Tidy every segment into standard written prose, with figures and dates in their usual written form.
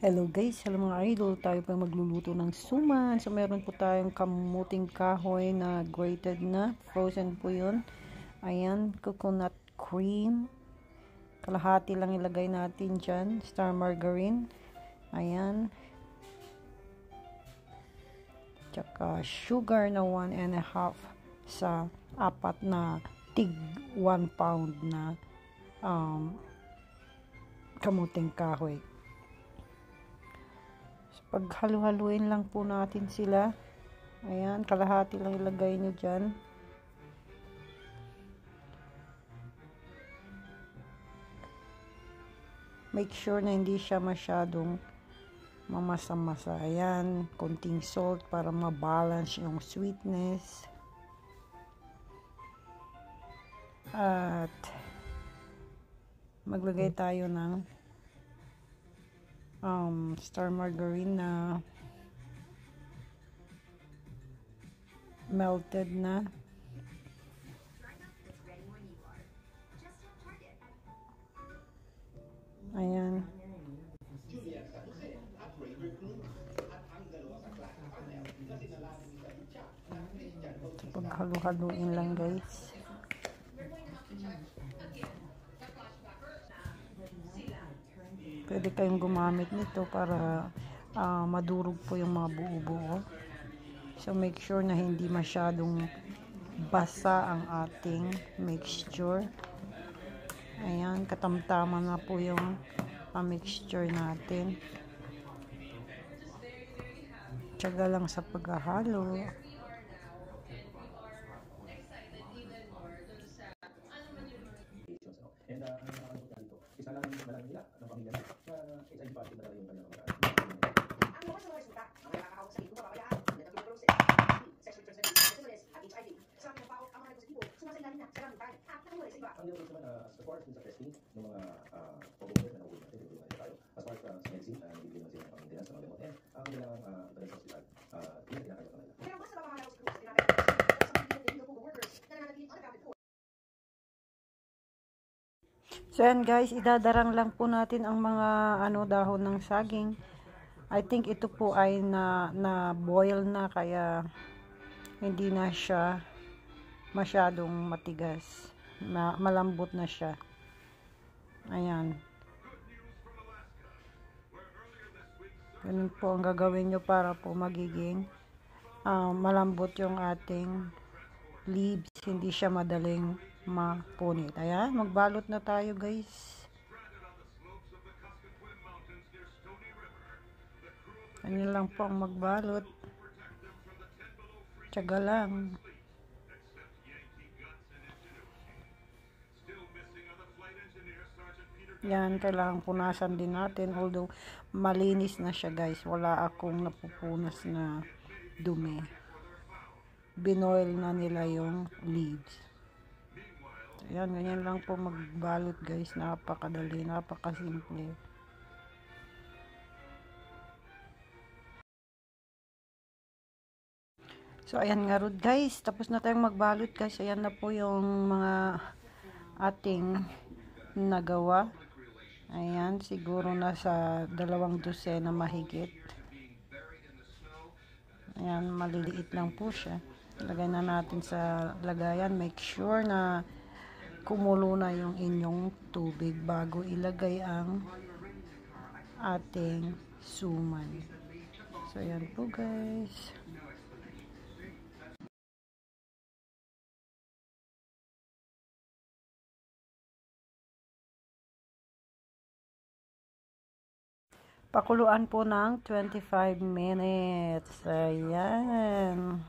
Hello guys, hello mga idol, tayo pa magluluto ng suman. So meron po tayong kamuting kahoy na grated na, frozen po yun. Ayan, coconut cream. Kalahati lang ilagay natin dyan, star margarine. Ayan. Tsaka sugar na 1.5 sa apat na tig 1 pound na kamuting kahoy. Paghalu-haluin lang po natin sila. Ayan, kalahati lang ilagay nyo dyan. Make sure na hindi siya masyadong mamasa-masa. Ayan, konting salt para ma-balance yung sweetness. At maglagay tayo ng star margarine na melted na. Ayan. So, paghalu-haluin lang guys. Pwede kayong gumamit nito para madurog po yung mga buo-buo. So make sure na hindi masyadong basa ang ating mixture. Ayan, katamtama na po yung mixture natin. Tiyaga lang sa paghahalo. Isa lang malaman nila ng pamilya na HIV positive na yung kanyang kamag-anak. Ang mga sa resulta, mga nakakahawak sa ito, kabayaan, nagkakilipolose, sexually transmitted syphilis, at HIV. Sa ating pao, ang mga positibo, sumasailalim na sa rambutan, at nakawala sa iba. Ang nilabas naman, as far as sa testing, ng mga pag-umpos na nauwi natin, nilabas natin tayo. As far as sa medicine, nilibigyan naman sila ng pang-maintenance ng mga gamot. And ang kailangan dalhin sa hospital, yun ang kinakaya sa kanila. Pero mas sa mga mga positibo, sa So yan guys, idadarang lang po natin ang mga dahon ng saging. I think ito po ay na boil na, kaya hindi na siya masyadong matigas. Malambot na siya. Ayan. Ganun po ang gagawin nyo para po magiging malambot yung ating leaves. Hindi siya madaling mapunit. Ayan, magbalot na tayo guys. Ganyan lang po ang magbalot. Tiyaga lang. Yan, kailangan punasan din natin. Although malinis na siya guys, wala akong napupunas na dumi. Binoil na nila yung leaves. Ayan, ganyan lang po magbalot guys. Napakadali, napakasimple. So ayan nga rod guys, tapos na tayong magbalot guys. Ayan na po yung mga ating nagawa. Ayan, siguro nasa 2 dosena mahigit. Ayan, maliliit lang po siya. Lagay na natin sa lagayan. Make sure na kumulo na yung inyong tubig bago ilagay ang ating suman. So ayan po guys. Pakuluan po ng 25 minutes. Ayan.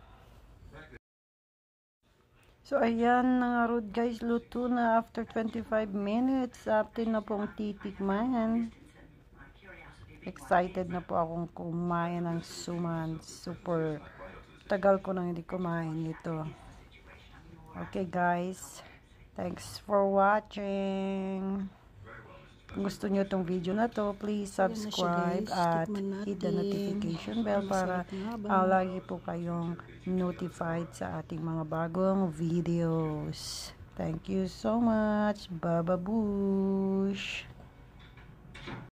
So, ayan na nga rod guys. Luto na after 25 minutes. Atin na pong titikman. Excited na po akong kumain ng suman. Super tagal ko nang hindi kumain ito. Okay guys. Thanks for watching. Kung gusto nyo itong video na to, please subscribe at hit the notification bell para lagi po kayong notified sa ating mga bagong videos. Thank you so much. Baba Bush!